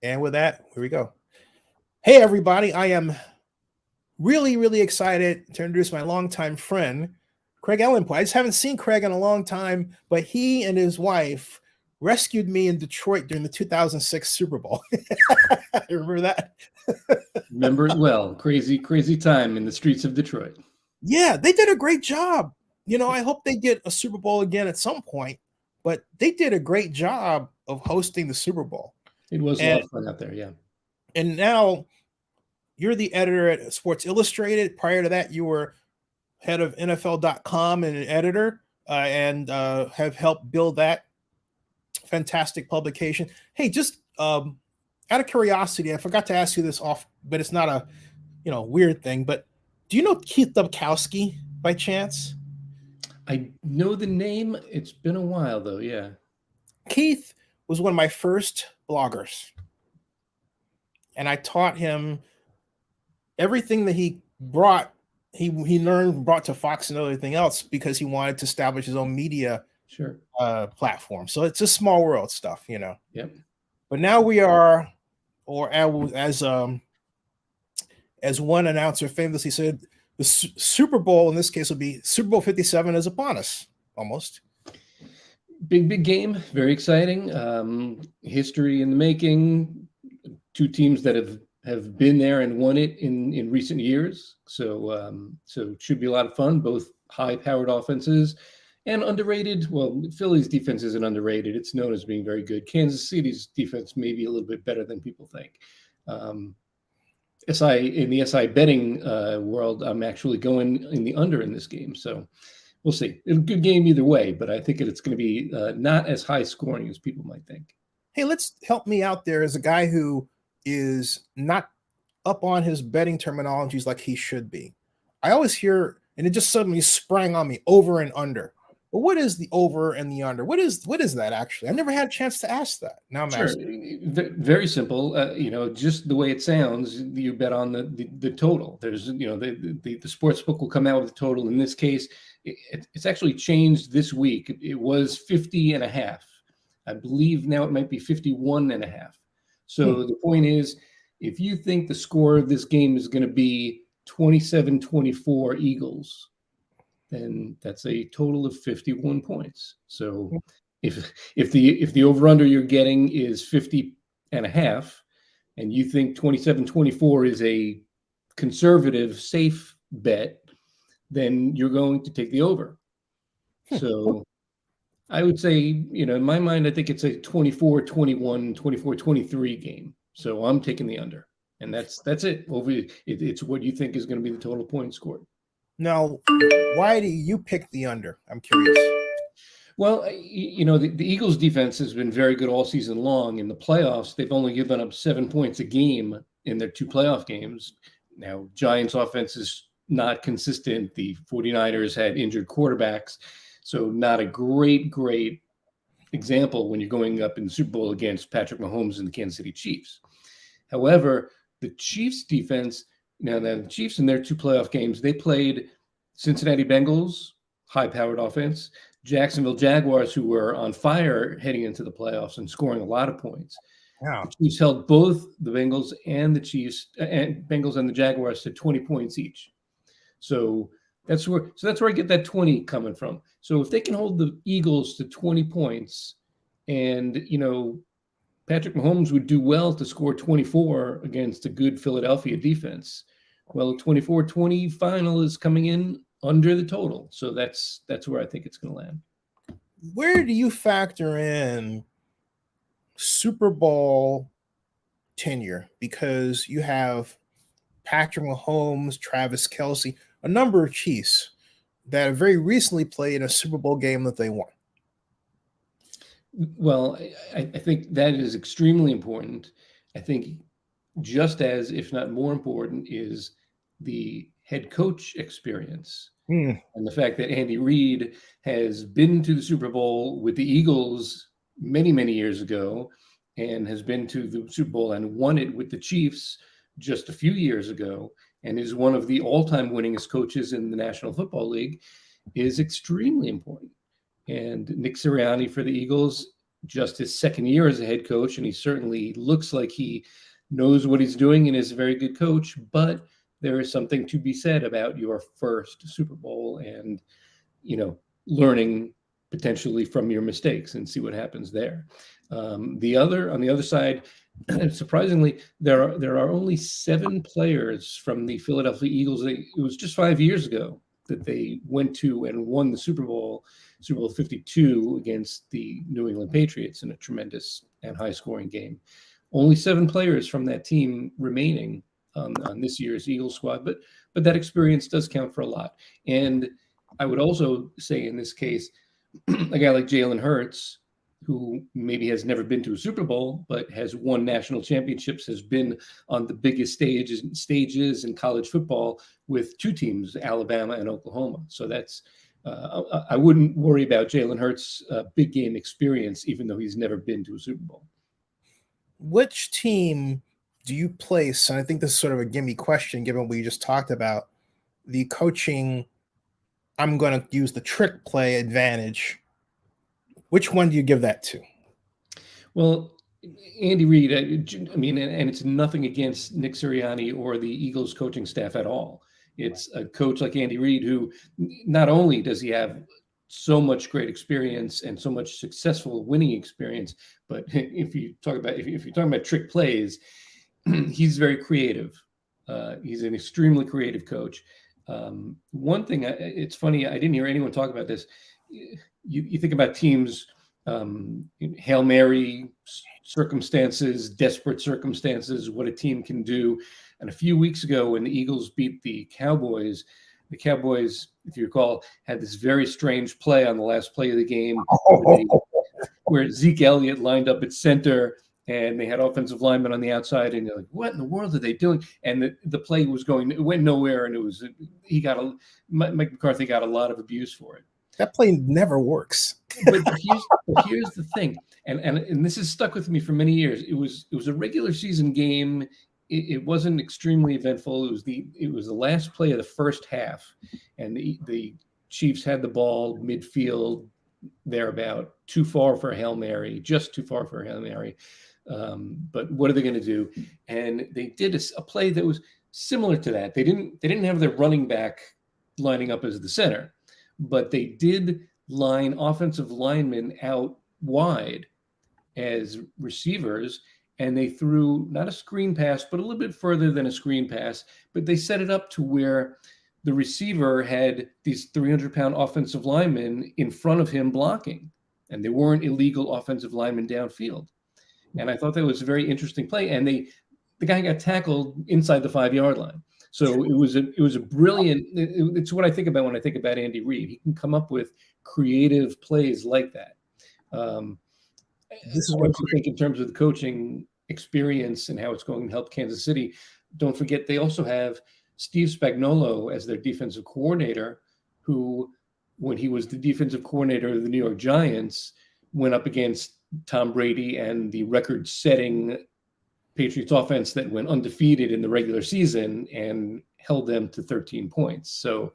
And with that, here we go. Hey, everybody. I am really, really excited to introduce my longtime friend, Craig Ellenport. I just haven't seen Craig in a long time, but he and his wife rescued me in Detroit during the 2006 Super Bowl. Remember that? Remember it well. Crazy, crazy time in the streets of Detroit. Yeah, they did a great job. I hope they get a Super Bowl again at some point, but they did a great job of hosting the Super Bowl. It was a And lot of fun out there, yeah. and now you're the editor at Sports Illustrated. Prior to that, you were head of NFL.com and an editor, and have helped build that fantastic publication. Hey, just out of curiosity, I forgot to ask you this off, but it's not a weird thing. But do you know Keith Dubkowski by chance? I know the name. It's been a while, though, yeah. Keith was one of my first bloggers, and I taught him everything that he brought. He learned, brought to Fox and everything else because he wanted to establish his own media Sure. platform. So it's a small world stuff. Yep. But now we are, or as one announcer famously said, the Super Bowl in this case will be Super Bowl 57 is upon us almost. Big game. Very exciting. History in the making. Two teams that have been there and won it in recent years. So it should be a lot of fun. Both high-powered offenses and underrated. Well, Philly's defense isn't underrated. It's known as being very good. Kansas City's defense may be a little bit better than people think. In the SI betting world, I'm actually going in the under in this game. So we'll see. It's a good game either way, but I think it's going to be not as high scoring as people might think. Hey, let's help me out there as a guy who is not up on his betting terminologies like he should be. I always hear, and it just suddenly sprang on me, over and under. But what is the over and the under? What is that actually? I never had a chance to ask that. Now I'm asking. Very simple. Just the way it sounds, you bet on the total. There's, the sports book will come out with the total. In this case, it's actually changed this week. It was 50.5. I believe now it might be 51.5. So the point is, if you think the score of this game is going to be 27-24 Eagles, then that's a total of 51 points. So if the over-under you're getting is 50.5, and you think 27-24 is a conservative, safe bet, then you're going to take the over. So I would say, in my mind, I think it's a 24-21, 24-23 game. So I'm taking the under, and that's it. It's what you think is going to be the total points scored. Now, why do you pick the under? I'm curious. Well, the Eagles defense has been very good all season long. In the playoffs, they've only given up 7 points a game in their 2 playoff games. Now, Giants offense is not consistent. The 49ers had injured quarterbacks. So not a great example when you're going up in the Super Bowl against Patrick Mahomes and the Kansas City Chiefs. However, the Chiefs defense, now the Chiefs in their 2 playoff games, they played Cincinnati Bengals, high-powered offense, Jacksonville Jaguars, who were on fire heading into the playoffs and scoring a lot of points. Yeah. The Chiefs held both the Bengals and the Chiefs, and Bengals and the Jaguars to 20 points each. So that's where I get that 20 coming from. So if they can hold the Eagles to 20 points, and Patrick Mahomes would do well to score 24 against a good Philadelphia defense. Well, 24-20 final is coming in under the total. So that's where I think it's going to land. Where do you factor in Super Bowl tenure? Because you have Patrick Mahomes, Travis Kelce, a number of Chiefs that have very recently played a Super Bowl game that they won. Well, I think that is extremely important. I think just as, if not more important, is the head coach experience. And the fact that Andy Reid has been to the Super Bowl with the Eagles many, many years ago, and has been to the Super Bowl and won it with the Chiefs just a few years ago, and is one of the all-time winningest coaches in the National Football League, is extremely important. And Nick Sirianni for the Eagles just his second year as a head coach, and he certainly looks like he knows what he's doing and is a very good coach. But there is something to be said about your first Super Bowl and, learning potentially from your mistakes and see what happens there. On the other side, surprisingly, there are only 7 players from the Philadelphia Eagles. It was just 5 years ago that they went to and won the Super Bowl 52 against the New England Patriots in a tremendous and high-scoring game. Only 7 players from that team remaining on this year's Eagles squad, but that experience does count for a lot. And I would also say in this case, a guy like Jalen Hurts, who maybe has never been to a Super Bowl, but has won national championships, has been on the biggest stages in college football with 2 teams, Alabama and Oklahoma. So that's I wouldn't worry about Jalen Hurts' big game experience, even though he's never been to a Super Bowl. Which team do you place? And I think this is sort of a gimme question, given what you just talked about, the coaching. I'm going to use the trick play advantage. Which one do you give that to? Well, Andy Reid, I mean, and it's nothing against Nick Sirianni or the Eagles coaching staff at all. It's a coach like Andy Reid who not only does he have so much great experience and so much successful winning experience, but if you're talking about trick plays, he's very creative. He's an extremely creative coach. One thing, it's funny, I didn't hear anyone talk about this. You think about teams, Hail Mary circumstances, desperate circumstances, what a team can do. And a few weeks ago when the Eagles beat the Cowboys, if you recall, had this very strange play on the last play of the game where Zeke Elliott lined up at center and they had offensive linemen on the outside, and they're like, what in the world are they doing? And the play it went nowhere, and Mike McCarthy got a lot of abuse for it. That play never works. But here's the thing, and this has stuck with me for many years. It was a regular season game. It wasn't extremely eventful. It was the last play of the first half, and the Chiefs had the ball midfield, thereabout, too far for a Hail Mary, just too far for a Hail Mary. But what are they going to do? And they did a play that was similar to that. They didn't have their running back lining up as the center, but they did line offensive linemen out wide as receivers, and they threw not a screen pass, but a little bit further than a screen pass, but they set it up to where the receiver had these 300-pound offensive linemen in front of him blocking, and they weren't illegal offensive linemen downfield. And I thought that was a very interesting play. And the guy got tackled inside the 5-yard line. So it was a brilliant. It's what I think about when I think about Andy Reid. He can come up with creative plays like that. This is what I think in terms of the coaching experience and how it's going to help Kansas City. Don't forget, they also have Steve Spagnuolo as their defensive coordinator, who, when he was the defensive coordinator of the New York Giants, went up against Tom Brady and the record-setting Patriots offense that went undefeated in the regular season and held them to 13 points. So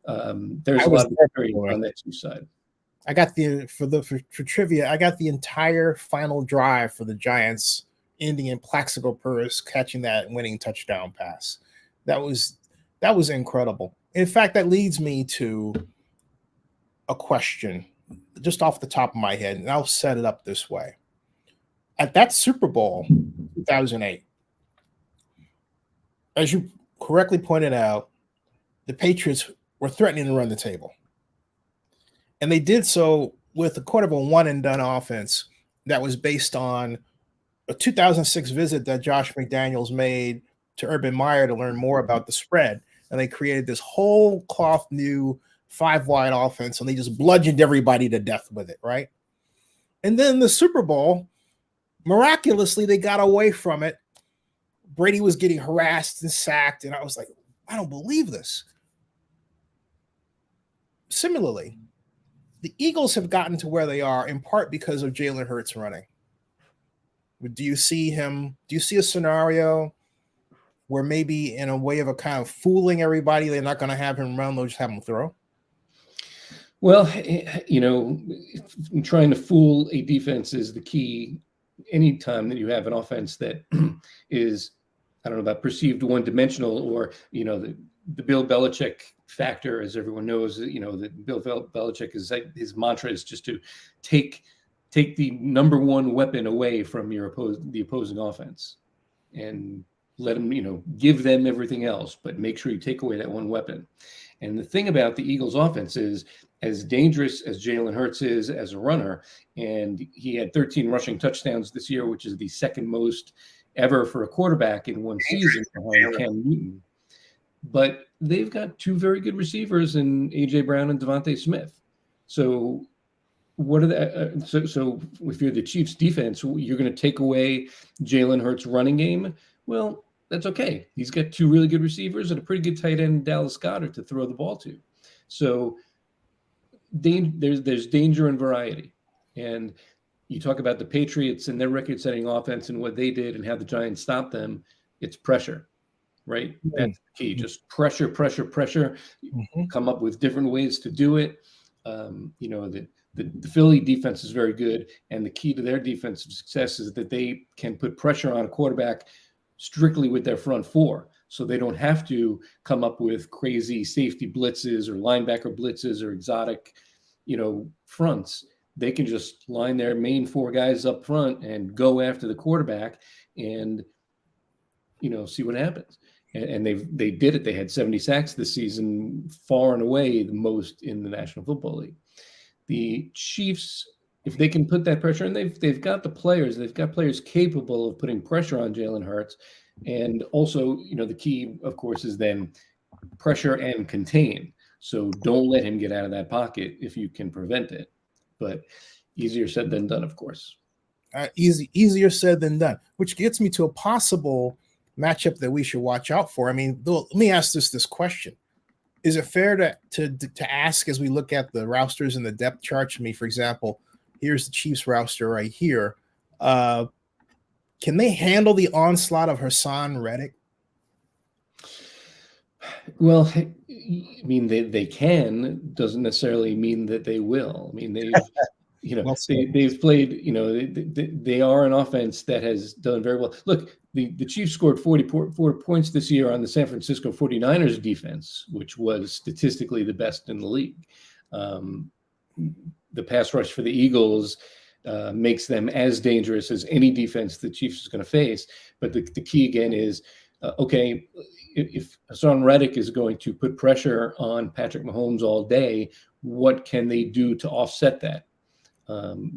there's a lot of experience on that two side. I got for trivia, I got the entire final drive for the Giants, ending in Plaxico Burress catching that winning touchdown pass. That was incredible. In fact, that leads me to a question just off the top of my head, and I'll set it up this way. At that Super Bowl 2008, as you correctly pointed out, the Patriots were threatening to run the table. And they did so with a kind of a one-and-done offense that was based on a 2006 visit that Josh McDaniels made to Urban Meyer to learn more about the spread. And they created this whole cloth new 5-wide offense, and they just bludgeoned everybody to death with it, right? And then the Super Bowl, miraculously, they got away from it. Brady was getting harassed and sacked, and I was like, I don't believe this. Similarly, the Eagles have gotten to where they are in part because of Jalen Hurts running. Do you see a scenario where maybe in a way of a kind of fooling everybody, they're not going to have him run, they'll just have him throw? Well, trying to fool a defense is the key. Anytime that you have an offense that is, I don't know about perceived one-dimensional, or the Bill Belichick factor, as everyone knows, that Bill Belichick is his mantra is just to take the number one weapon away from the opposing offense, and let them, give them everything else, but make sure you take away that one weapon. And the thing about the Eagles offense is, as dangerous as Jalen Hurts is as a runner, and he had 13 rushing touchdowns this year, which is the second most ever for a quarterback in one season behind Cam Newton. But they've got two very good receivers in A.J. Brown and Devontae Smith. So what are the so if you're the Chiefs defense, you're going to take away Jalen Hurts' running game? Well, that's okay. He's got two really good receivers and a pretty good tight end, Dallas Goedert, to throw the ball to. So there's danger and variety. And you talk about the Patriots and their record-setting offense and what they did and how the Giants stopped them. It's pressure, right? Mm-hmm. That's the key. Just pressure. Mm-hmm. Come up with different ways to do it. The Philly defense is very good, and the key to their defensive success is that they can put pressure on a quarterback strictly with their front four, so they don't have to come up with crazy safety blitzes or linebacker blitzes or exotic, fronts. They can just line their main four guys up front and go after the quarterback and, see what happens. And they did it. They had 70 sacks this season, far and away the most in the National Football League. The Chiefs, if they can put that pressure, and they've got the players, they've got players capable of putting pressure on Jalen Hurts. And also, the key, of course, is then pressure and contain. So don't let him get out of that pocket if you can prevent it. But easier said than done, of course. Easier said than done, which gets me to a possible matchup that we should watch out for. I mean, let me ask this question. Is it fair to ask, as we look at the rosters and the depth charts? For example, here's the Chiefs roster right here. Can they handle the onslaught of Hassan Reddick? Well, they can, doesn't necessarily mean that they will. They've played, they are an offense that has done very well. Look, the Chiefs scored 44 points this year on the San Francisco 49ers defense, which was statistically the best in the league. The pass rush for the Eagles makes them as dangerous as any defense the Chiefs is going to face. But the key again is, okay, if Hassan Reddick is going to put pressure on Patrick Mahomes all day, what can they do to offset that?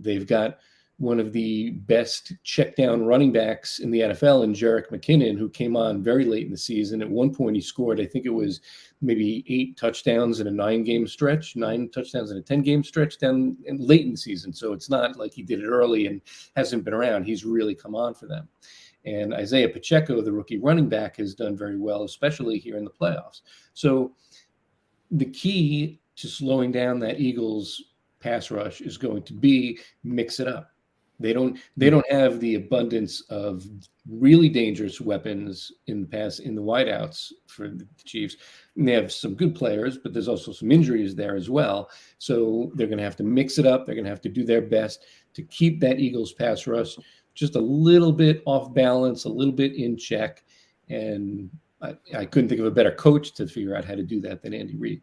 They've got one of the best check down running backs in the NFL in Jerick McKinnon, who came on very late in the season. At one point he scored, I think it was maybe 8 touchdowns in a 9-game stretch, 9 touchdowns in a 10-game stretch down late in the season. So it's not like he did it early and hasn't been around. He's really come on for them. And Isaiah Pacheco, the rookie running back, has done very well, especially here in the playoffs. So the key to slowing down that Eagles pass rush is going to be mix it up. They don't have the abundance of really dangerous weapons in the wideouts for the Chiefs. And they have some good players, but there's also some injuries there as well. So they're going to have to mix it up. They're going to have to do their best to keep that Eagles pass rush just a little bit off balance, a little bit in check. And I couldn't think of a better coach to figure out how to do that than Andy Reid.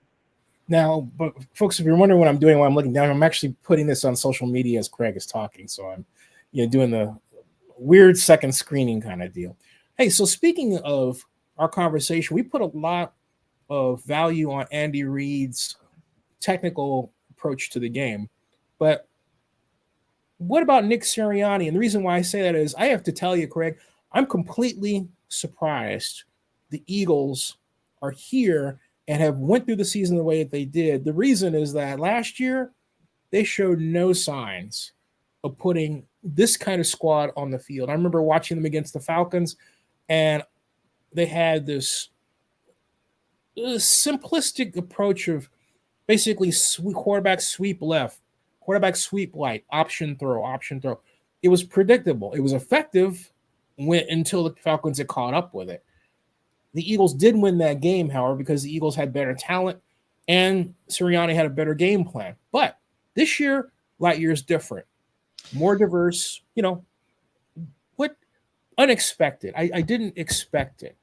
Now, but folks, if you're wondering what I'm doing while I'm looking down, I'm actually putting this on social media as Craig is talking. So I'm doing the weird second screening kind of deal. Hey, so speaking of our conversation, we put a lot of value on Andy Reid's technical approach to the game. But what about Nick Sirianni? And the reason why I say that is I have to tell you, Craig, I'm completely surprised the Eagles are here and have went through the season the way that they did. The reason is that last year they showed no signs of putting this kind of squad on the field. I remember watching them against the Falcons, and they had this simplistic approach of basically quarterback sweep left, quarterback sweep right, option throw. It was predictable. It was effective until the Falcons had caught up with it. The Eagles did win that game, however, because the Eagles had better talent. and Sirianni had a better game plan. But this year, Lightyear is different, more diverse. What unexpected? I didn't expect it.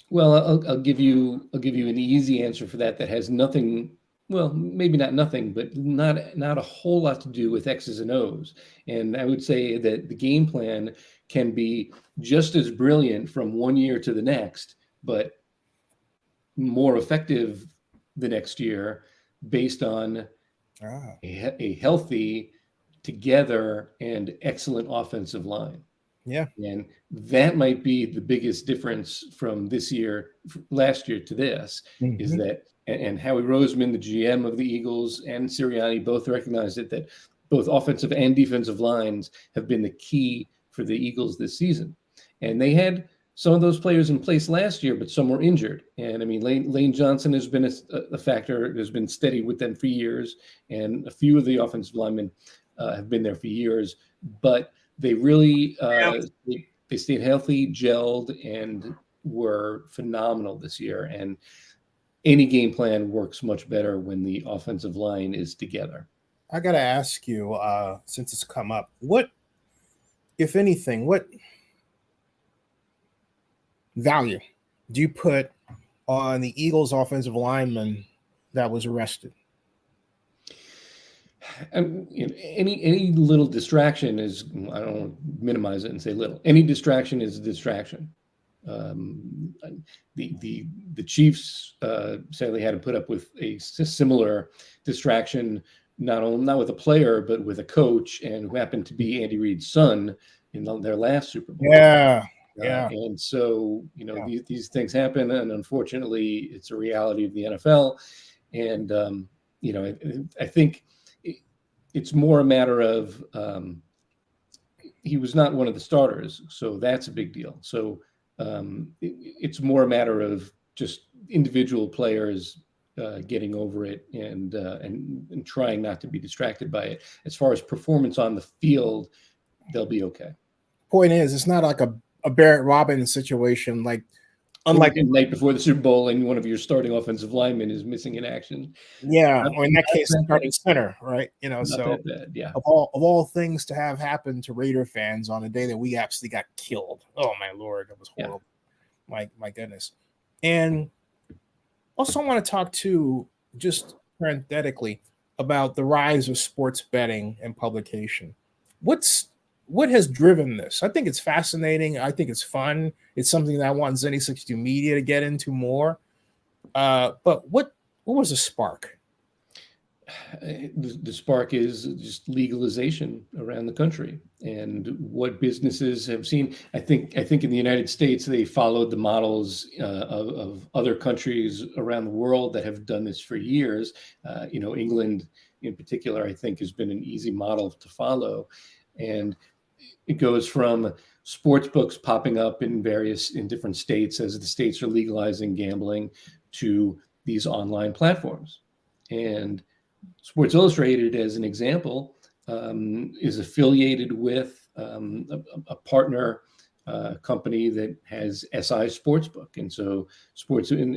Well, I'll give you an easy answer for that has nothing. Well, maybe not nothing, but not a whole lot to do with X's and O's. And I would say that the game plan can be just as brilliant from one year to the next, but more effective the next year based on a healthy, together, and excellent offensive line. Yeah. And that might be the biggest difference from last year to this, is that, and Howie Roseman, the GM of the Eagles, and Sirianni both recognized it, that both offensive and defensive lines have been the key for the Eagles this season. And they had some of those players in place last year, but some were injured. And I mean, Lane Johnson has been a factor, has been steady with them for years. And a few of the offensive linemen have been there for years, but they really they stayed healthy, gelled, and were phenomenal this year. And any game plan works much better when the offensive line is together. I got to ask you, since it's come up, what, if anything, what value do you put on the Eagles offensive lineman that was arrested? Any little distraction is, I don't want to minimize it and say little. Any distraction is a distraction. The Chiefs sadly had to put up with a similar distraction, not with a player, but with a coach, and who happened to be Andy Reid's son in their last Super Bowl. Yeah. And so, these things happen, and unfortunately, it's a reality of the NFL. And I think it's more a matter of he was not one of the starters, so that's a big deal. So it's more a matter of just individual players getting over it and trying not to be distracted by it. As far as performance on the field, they'll be okay. Point is, it's not like a Barrett Robbins situation, like unlike the night before the Super Bowl and one of your starting offensive linemen is missing in action. Yeah, or in that case, starting center, right? So yeah. Of all things to have happened to Raider fans on a day that we actually got killed. Oh my Lord, that was horrible. Yeah. My goodness. And also I want to talk to, just parenthetically, about the rise of sports betting and publication. What has driven this? I think it's fascinating. I think it's fun. It's something that I want Zenny 62 Media to get into more. But what was the spark? The spark is just legalization around the country, and what businesses have seen. I think in the United States, they followed the models of other countries around the world that have done this for years. England in particular, I think, has been an easy model to follow. And it goes from sports books popping up in different states as the states are legalizing gambling, to these online platforms. And Sports Illustrated, as an example, is affiliated with a partner company that has SI Sportsbook. And so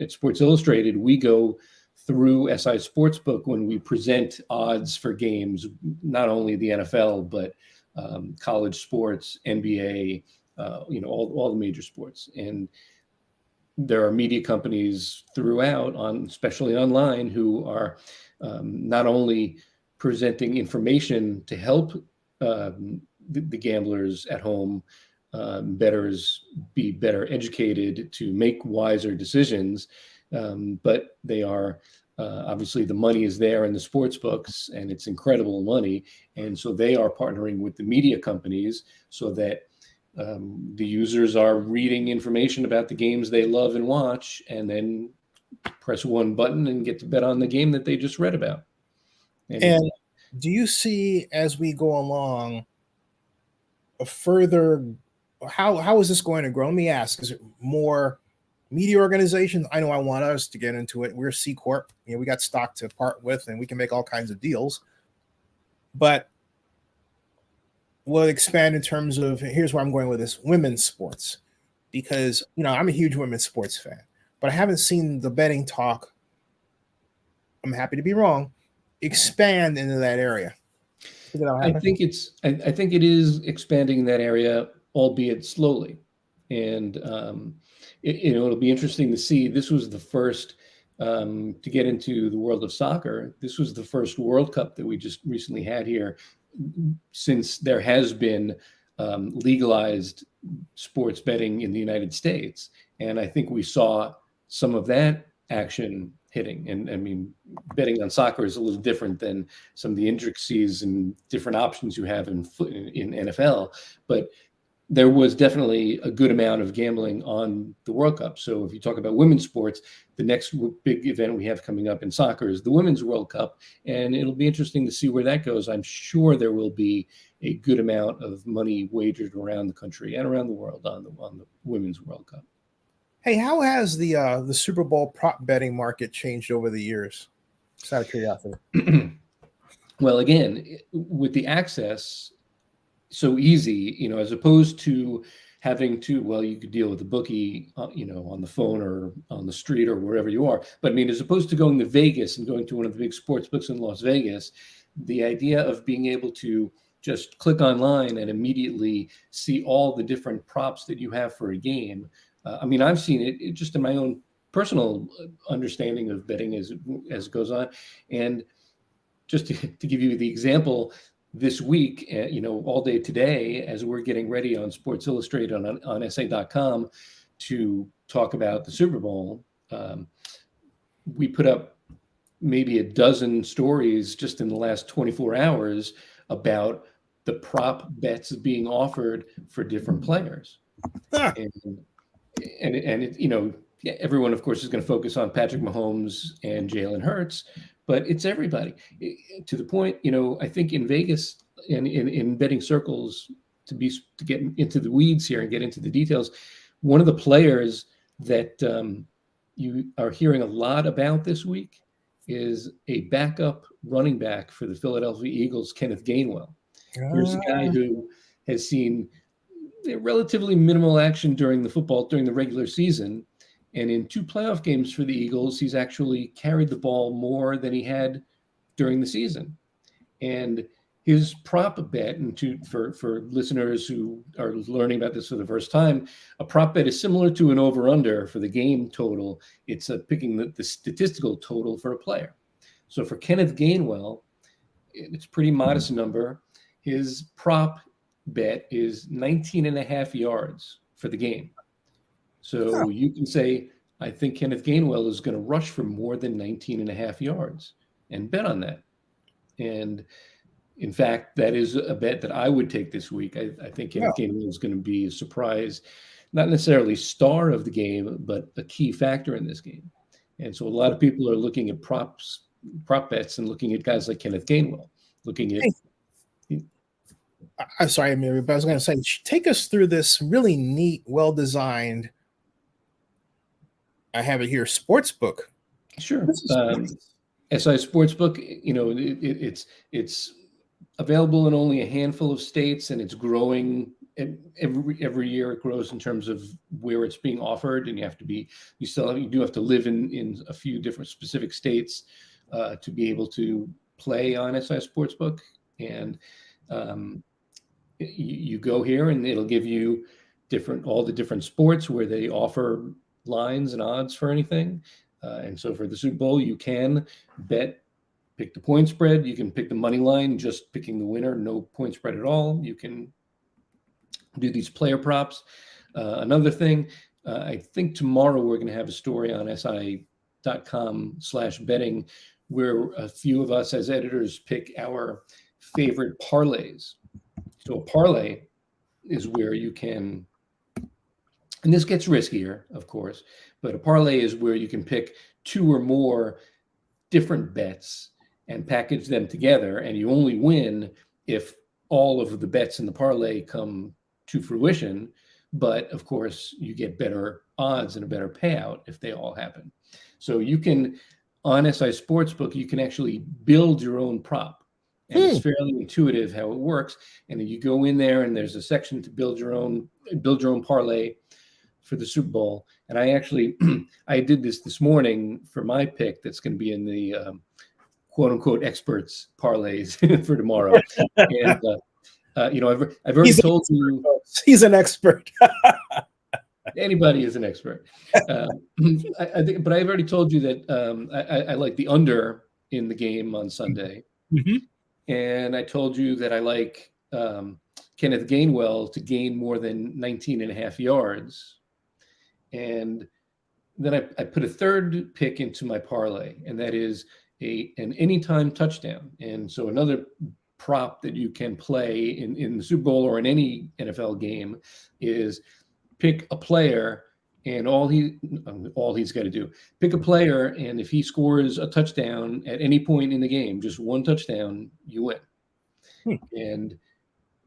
at Sports Illustrated, we go through SI Sportsbook when we present odds for games, not only the NFL, but college sports, NBA, all the major sports. And there are media companies throughout, especially online, who are not only presenting information to help the gamblers at home, bettors be better educated to make wiser decisions, but they are obviously, the money is there in the sports books, and it's incredible money. And so they are partnering with the media companies so that the users are reading information about the games they love and watch, and then press one button and get to bet on the game that they just read about. And do you see, as we go along, a further, how is this going to grow? Let me ask, is it more media organizations? I know I want us to get into it. We're C Corp. We got stock to part with, and we can make all kinds of deals. But we'll expand in terms of, here's where I'm going with this, women's sports. Because, I'm a huge women's sports fan, but I haven't seen the betting talk I'm happy to be wrong, expand into that area? I think it is expanding in that area, albeit slowly. And it'll be interesting to see. This was the first to get into the world of soccer. This was the first World Cup that we just recently had here, since there has been legalized sports betting in the United States. And I think we saw some of that action hitting. And I mean, betting on soccer is a little different than some of the intricacies and different options you have in NFL, but there was definitely a good amount of gambling on the World Cup. So if you talk about women's sports, the next big event we have coming up in soccer is the Women's World Cup, and it'll be interesting to see where that goes. I'm sure there will be a good amount of money wagered around the country and around the world on the Women's World Cup. Hey, how has the Super Bowl prop betting market changed over the years? Just out of curiosity. Well, again, with the access so easy, as opposed to having to, well, you could deal with the bookie, on the phone or on the street or wherever you are. But I mean, as opposed to going to Vegas and going to one of the big sports books in Las Vegas, the idea of being able to just click online and immediately see all the different props that you have for a game. I mean, I've seen it just in my own personal understanding of betting as it goes on. And just to give you the example, this week, all day today, as we're getting ready on Sports Illustrated on SA.com to talk about the Super Bowl, we put up maybe a dozen stories just in the last 24 hours about the prop bets being offered for different players. Everyone, of course, is going to focus on Patrick Mahomes and Jalen Hurts, but it's everybody. To the point, I think in Vegas and in betting circles, to get into the weeds here and get into the details, one of the players that you are hearing a lot about this week is a backup running back for the Philadelphia Eagles, Kenneth Gainwell. Here's a guy who has seen relatively minimal action during the regular season. And in 2 playoff games for the Eagles, he's actually carried the ball more than he had during the season. And his prop bet, and for listeners who are learning about this for the first time, a prop bet is similar to an over-under for the game total. It's picking the statistical total for a player. So for Kenneth Gainwell, it's a pretty modest number. His prop bet is 19.5 yards for the game. So you can say, I think Kenneth Gainwell is going to rush for more than 19.5 yards and bet on that. And in fact, that is a bet that I would take this week. I think Kenneth Gainwell is going to be a surprise, not necessarily star of the game, but a key factor in this game. And so a lot of people are looking at prop bets and looking at guys like Kenneth Gainwell, looking at. I'm sorry, Mary, but I was going to say, take us through this really neat, well-designed, I have it here, sportsbook. Sure. SI Sportsbook, it's available in only a handful of states, and it's growing every year. It grows in terms of where it's being offered, and you do have to live in a few different specific states to be able to play on SI Sportsbook. And you go here, and it'll give you all the different sports where they offer lines and odds for anything. And so for the Super Bowl, you can pick the point spread. You can pick the money line, just picking the winner, no point spread at all. You can do these player props. Another thing, I think tomorrow we're going to have a story on SI.com/betting where a few of us as editors pick our favorite parlays. So a parlay is where you can, and this gets riskier, of course, but a parlay is where you can pick 2 or more different bets and package them together, and you only win if all of the bets in the parlay come to fruition. But of course, you get better odds and a better payout if they all happen. So you can, on SI Sportsbook, you can actually build your own prop. And it's fairly intuitive how it works. And then you go in there, and there's a section to build your own parlay for the Super Bowl. And I actually, I did this morning for my pick that's going to be in the quote unquote experts parlays for tomorrow. And I've already told you. He's an expert. Anybody is an expert. I think, but I've already told you that I like the under in the game on Sunday. And I told you that I like Kenneth Gainwell to gain more than 19.5 yards. And then I put a third pick into my parlay, and that is an anytime touchdown. And so another prop that you can play in the Super Bowl or in any NFL game is pick a player, and all he's got to do, pick a player, and if he scores a touchdown at any point in the game, just one touchdown, you win. And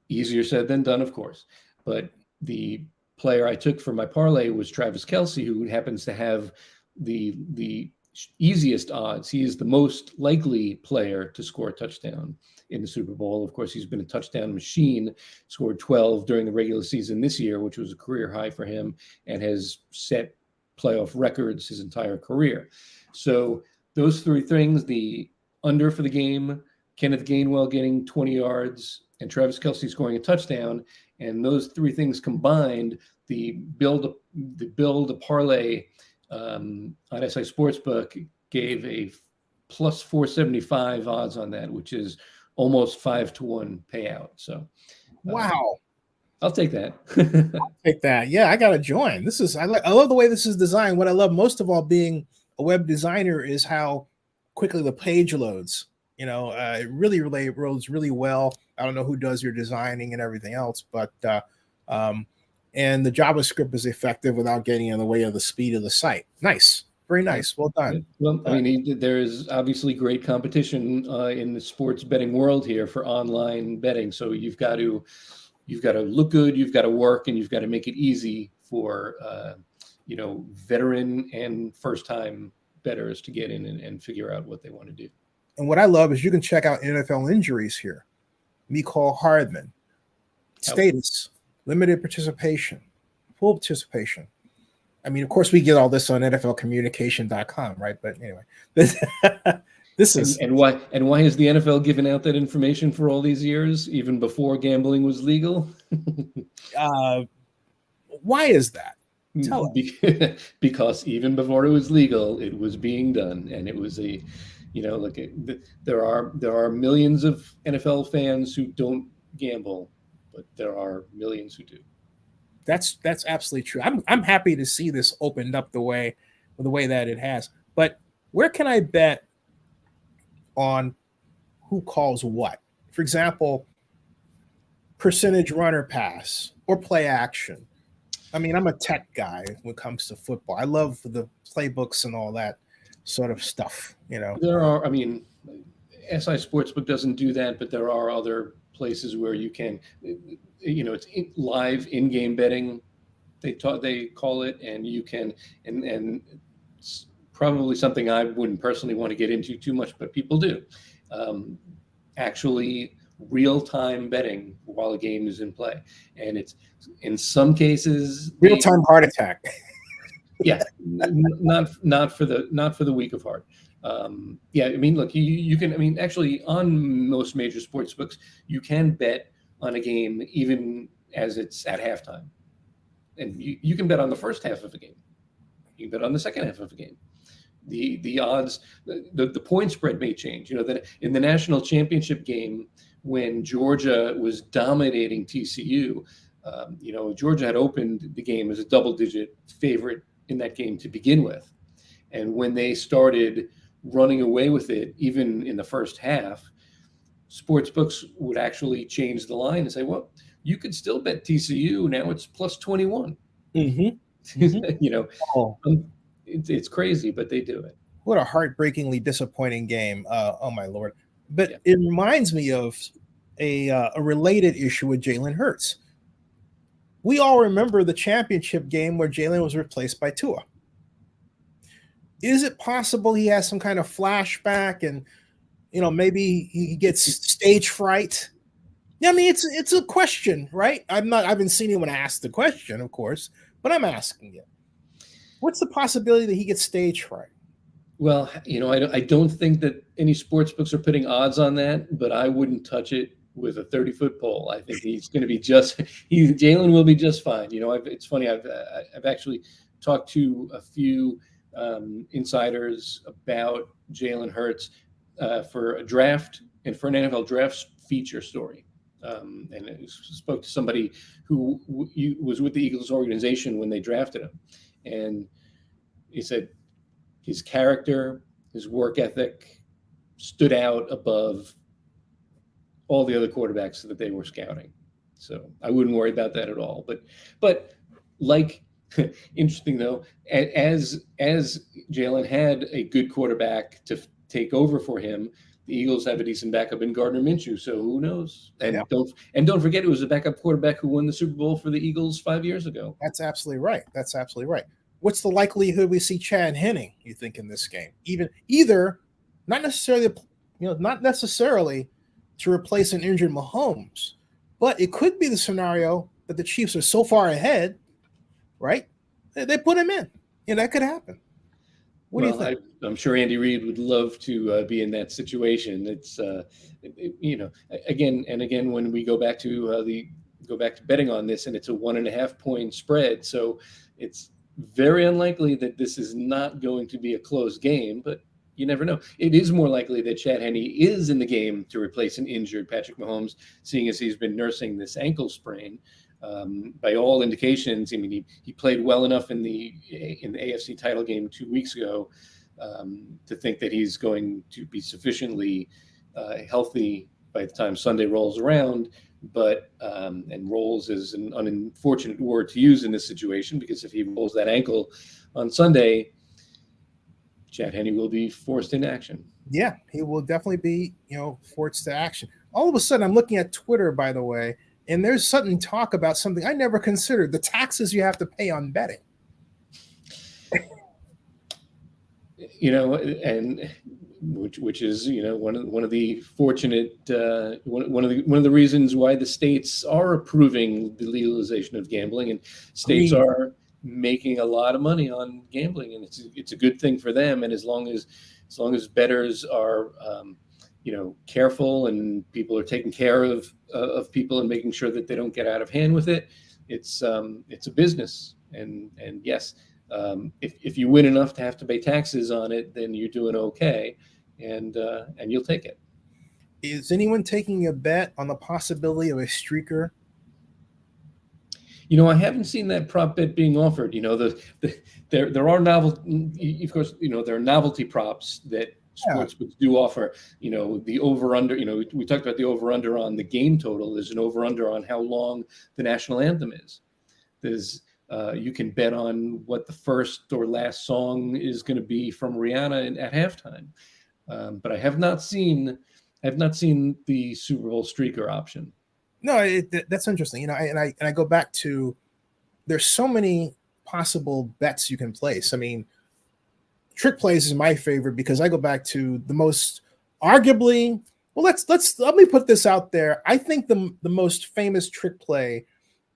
easier said than done, of course. But the player I took for my parlay was Travis Kelce, who happens to have the easiest odds. He is the most likely player to score a touchdown in the Super Bowl. Of course, he's been a touchdown machine, scored 12 during the regular season this year, which was a career high for him, and has set playoff records his entire career. So those three things, the under for the game, Kenneth Gainwell getting 20 yards, and Travis Kelce scoring a touchdown, and those three things combined, the build a parlay on SI Sportsbook gave a plus 475 odds on that, which is almost 5-1 payout. So, wow, I'll take that. I'll take that. Yeah, I gotta join. I love the way this is designed. What I love most of all, being a web designer, is how quickly the page loads. It really loads really well. I don't know who does your designing and everything else, but and the JavaScript is effective without getting in the way of the speed of the site. Nice. Very nice. Well done. Well, I mean, there is obviously great competition in the sports betting world here for online betting. So you've got to look good, you've got to work, and you've got to make it easy for veteran and first time bettors to get in and figure out what they want to do. And what I love is you can check out NFL injuries here. Mecole Hardman, status, limited participation, full participation. I mean, of course, we get all this on NFLcommunication.com, right? But anyway, this is and why has the NFL given out that information for all these years, even before gambling was legal? Why is that? Tell us. Because even before it was legal, it was being done, and it was look, there are millions of NFL fans who don't gamble, but there are millions who do. That's absolutely true. I'm happy to see this opened up the way that it has. But where can I bet on who calls what? For example, percentage runner pass or play action. I mean, I'm a tech guy when it comes to football. I love the playbooks and all that sort of stuff. There are. I mean, SI Sportsbook doesn't do that, but there are other places where you can. It's live in-game betting. They call it, and you can, and it's probably something I wouldn't personally want to get into too much, but people do. Actually, real-time betting while a game is in play, and it's in some cases real-time heart attack. Yeah, not for the weak of heart. I mean, look, you can. I mean, actually, on most major sports books, you can bet on a game even as it's at halftime, and you can bet on the first half of a game. You can bet on the second half of a game. The odds, the point spread may change. That in the national championship game when Georgia was dominating TCU, Georgia had opened the game as a double-digit favorite in that game to begin with, and when they started running away with it, even in the first half, sports books would actually change the line and say, well, you could still bet TCU. Now it's plus 21. Mm-hmm. It's crazy, but they do it. What a heartbreakingly disappointing game. Oh my Lord. But It reminds me of a related issue with Jalen Hurts. We all remember the championship game where Jalen was replaced by Tua. Is it possible he has some kind of flashback and, maybe he gets stage fright? I mean, it's a question, right? I haven't seen anyone ask the question, of course, but I'm asking it. What's the possibility that he gets stage fright? Well, I don't think that any sports books are putting odds on that, but I wouldn't touch it with a 30-foot pole. I think he's going to be Jalen will be just fine. It's funny. I've actually talked to a few insiders about Jalen Hurts for a draft and for an NFL draft feature story. And I spoke to somebody who was with the Eagles organization when they drafted him, and he said his character, his work ethic stood out above all the other quarterbacks that they were scouting. So I wouldn't worry about that at all. But like, interesting though, as Jalen had a good quarterback to take over for him, the Eagles have a decent backup in Gardner Minshew. So who knows? And don't forget, it was a backup quarterback who won the Super Bowl for the Eagles 5 years ago. That's absolutely right. That's absolutely right. What's the likelihood we see Chad Henne, you think, in this game? Either not necessarily to replace an injured Mahomes, but it could be the scenario that the Chiefs are so far ahead, right? They put him in. That could happen. What do you think? I'm sure Andy Reid would love to be in that situation. It's again when we go back to betting on this, and it's a 1.5 point spread, so it's very unlikely that this is not going to be a close game, but you never know. It is more likely that Chad Henne is in the game to replace an injured Patrick Mahomes, seeing as he's been nursing this ankle sprain. By all indications, I mean, he played well enough in the AFC title game 2 weeks ago to think that he's going to be sufficiently healthy by the time Sunday rolls around. But and rolls is an unfortunate word to use in this situation, because if he rolls that ankle on Sunday, Chad Henne will be forced into action. Yeah, he will definitely be, forced to action. All of a sudden, I'm looking at Twitter, by the way, and there's sudden talk about something I never considered: the taxes you have to pay on betting. And which is one of the fortunate one of the reasons why the states are approving the legalization of gambling, and states are making a lot of money on gambling, and it's a good thing for them. And as long as bettors are careful, and people are taking care of people and making sure that they don't get out of hand with it, it's a business. And yes, if you win enough to have to pay taxes on it, then you're doing okay, and you'll take it. Is anyone taking a bet on the possibility of a streaker? I haven't seen that prop bet being offered. There are of course, there are novelty props that sportsbooks do offer. The over under. We talked about the over under on the game total. There's an over under on how long the national anthem is. There's you can bet on what the first or last song is going to be from Rihanna at halftime. But I have not seen the Super Bowl streaker option. No, that's interesting. And I go back to, there's so many possible bets you can place. I mean, trick plays is my favorite, because I go back to the most arguably. Well, let me put this out there. I think the most famous trick play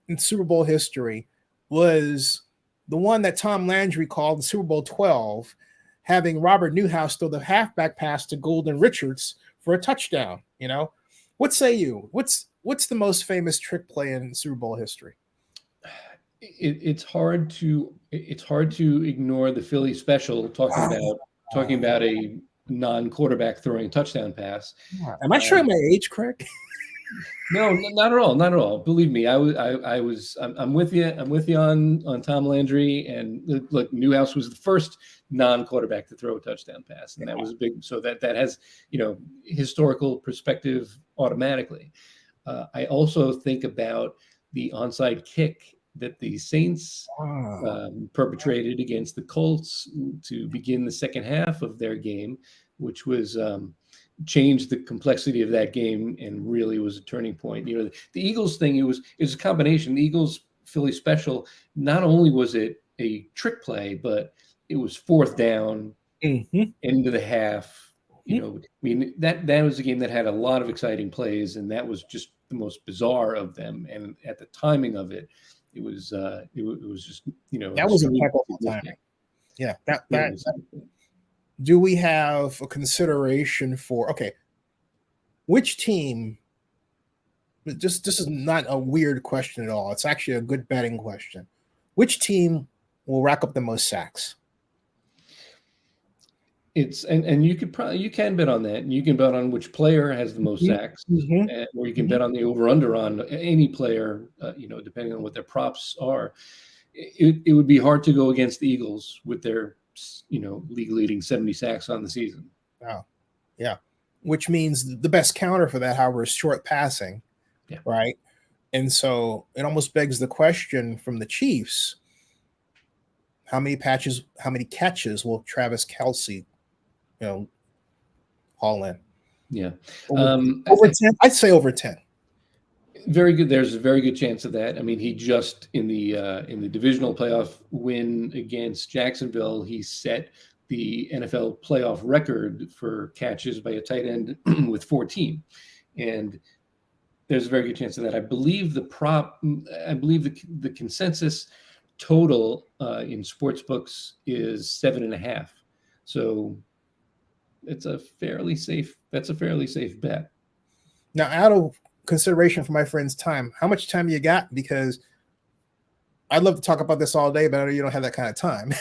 in Super Bowl history was the one that Tom Landry called in Super Bowl 12, having Robert Newhouse throw the halfback pass to Golden Richards for a touchdown. What say you? What's the most famous trick play in Super Bowl history? It's hard to ignore the Philly special, talking about a non-quarterback throwing a touchdown pass. Am I showing my age, Craig? No, not at all. Not at all. Believe me, I'm with you. I'm with you on Tom Landry. And look, Newhouse was the first non-quarterback to throw a touchdown pass, and that was big. So that has historical perspective automatically. I also think about the onside kick that the Saints perpetrated against the Colts to begin the second half of their game, which was changed the complexity of that game and really was a turning point. The Eagles thing, it was a combination. The Eagles Philly special, not only was it a trick play, but it was fourth down into the half. That was a game that had a lot of exciting plays, and that was just the most bizarre of them. And at the timing of it, it was just that was impeccable timing. Yeah, that do we have a consideration for, okay, which team, just this is not a weird question at all. It's actually a good betting question. Which team will rack up the most sacks? It's and you can bet on that. And you can bet on which player has the most sacks, Mm-hmm. or you can bet on the over under on any player. Depending on what their props are, it would be hard to go against the Eagles with their league leading 70 sacks on the season. Oh, yeah. Which means the best counter for that, however, is short passing. Yeah. Right. And so it almost begs the question from the Chiefs: how many catches will Travis Kelce, haul in? Yeah. Over 10? I'd say over 10. Very good. There's a very good chance of that. I mean, he just in the divisional playoff win against Jacksonville, he set the NFL playoff record for catches by a tight end with 14, and there's a very good chance of that. I believe the consensus total in sports books is 7.5. So that's a fairly safe bet. Now, out of consideration for my friend's time, how much time you got? Because I'd love to talk about this all day, but I know you don't have that kind of time.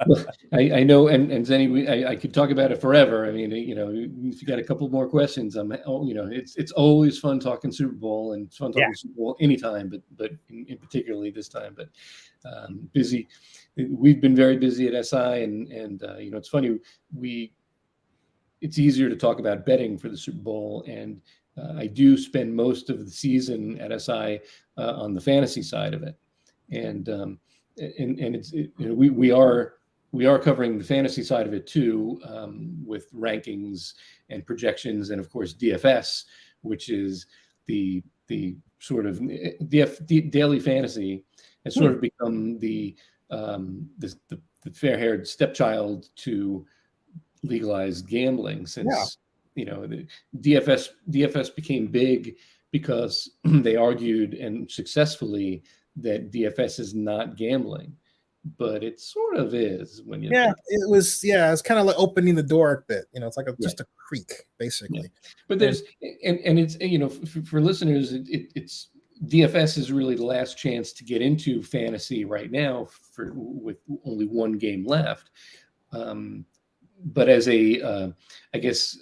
Well, I know, and Zenny, I could talk about it forever. I mean, if you got a couple more questions, it's always fun talking Super Bowl, and it's fun talking Super Bowl anytime, but in particularly this time. But busy, we've been very busy at SI, and it's funny, it's easier to talk about betting for the Super Bowl, and I do spend most of the season at SI on the fantasy side of it, and it's we are covering the fantasy side of it too, with rankings and projections, and of course DFS, which is the sort of the daily fantasy has sort of become the fair-haired stepchild to legalized gambling, since the DFS became big because they argued, and successfully, that DFS is not gambling, but it sort of is when you it's kind of like opening the door a bit. It's like just a creek, basically. Yeah. But there's and it's for listeners, it's DFS is really the last chance to get into fantasy right now with only one game left. But as I guess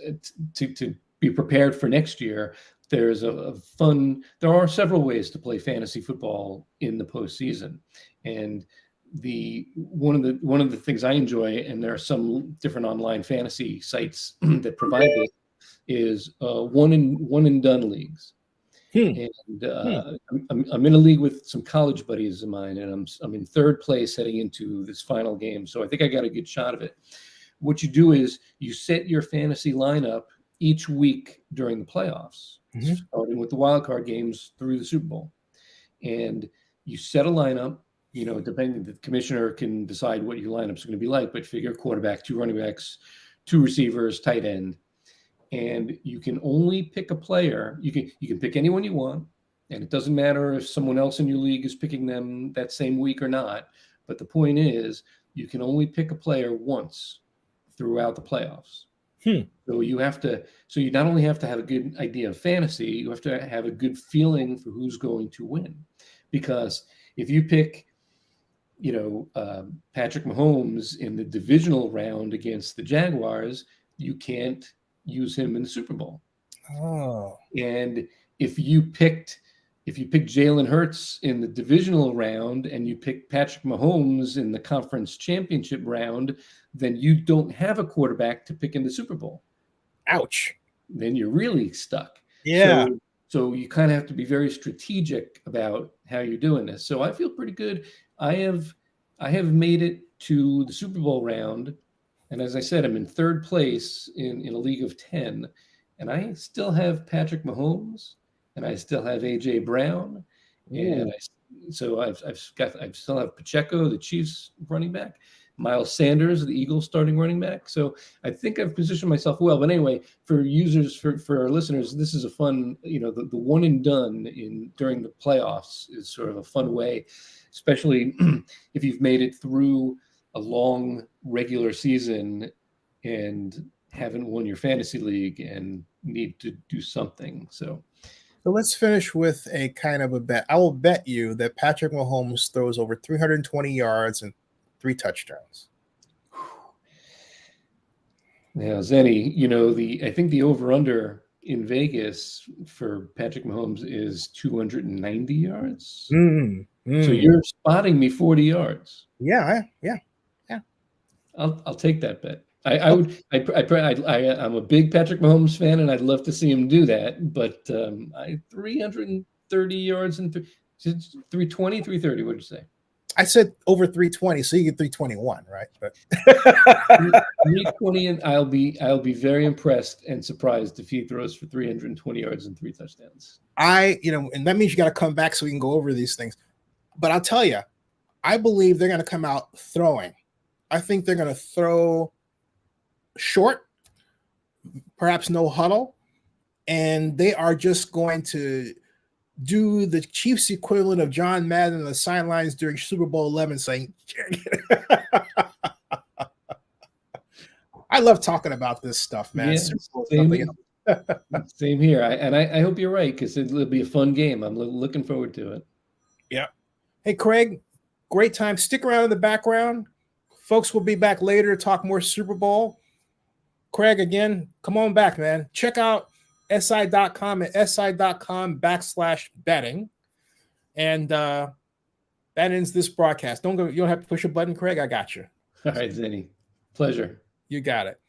to be prepared for next year, there's there are several ways to play fantasy football in the postseason, and one of the things I enjoy, and there are some different online fantasy sites that provide this, is one and done leagues. And I'm in a league with some college buddies of mine, and I'm in third place heading into this final game, so I think I got a good shot of it. What you do is you set your fantasy lineup each week during the playoffs, starting with the wild card games through the Super Bowl. And you set a lineup, depending, the commissioner can decide what your lineup's going to be like, but figure quarterback, 2 running backs, 2 receivers, tight end. And you can only pick a player. You can pick anyone you want, and it doesn't matter if someone else in your league is picking them that same week or not. But the point is, you can only pick a player once throughout the playoffs. So you not only have to have a good idea of fantasy, you have to have a good feeling for who's going to win. Because if you pick, Patrick Mahomes in the divisional round against the Jaguars, you can't use him in the Super Bowl. Oh. And if you pick Jalen Hurts in the divisional round and you pick Patrick Mahomes in the conference championship round, then you don't have a quarterback to pick in the Super Bowl. Ouch. Then you're really stuck. Yeah. So you kind of have to be very strategic about how you're doing this. So I feel pretty good. I have made it to the Super Bowl round, and as I said, I'm in third place in a league of 10, and I still have Patrick Mahomes, and I still have AJ Brown, and I still have Pacheco, the Chiefs running back, Miles Sanders, the Eagles starting running back. So I think I've positioned myself well. But anyway, for our listeners, this is a fun, the one and done during the playoffs is sort of a fun way, especially if you've made it through a long regular season and haven't won your fantasy league and need to do something. So let's finish with a kind of a bet. I will bet you that Patrick Mahomes throws over 320 yards and 3 touchdowns. now, Zenny, I think the over-under in Vegas for Patrick Mahomes is 290 yards. So you're spotting me 40 yards. Yeah. I'll take that bet. I'm a big Patrick Mahomes fan, and I'd love to see him do that. But 330 yards and 320, 330. What'd you say? I said over 320, so you get 321, right? But 320, and I'll be very impressed and surprised if he throws for 320 yards and 3 touchdowns. And that means you got to come back so we can go over these things. But I'll tell you, I believe they're going to come out throwing. I think they're going to throw short, perhaps no huddle, and they are just going to do the Chiefs equivalent of John Madden on the sidelines during Super Bowl 11 saying, I love talking about this stuff, man. Yeah, same here. I hope you're right, because it'll be a fun game. I'm looking forward to it. Yeah. Hey, Craig, great time. Stick around in the background. Folks will be back later to talk more Super Bowl. Craig, again, come on back, man. Check out SI.com at SI.com/betting. And that ends this broadcast. You don't have to push a button, Craig. I got you. All right, Zenny. Pleasure. You got it.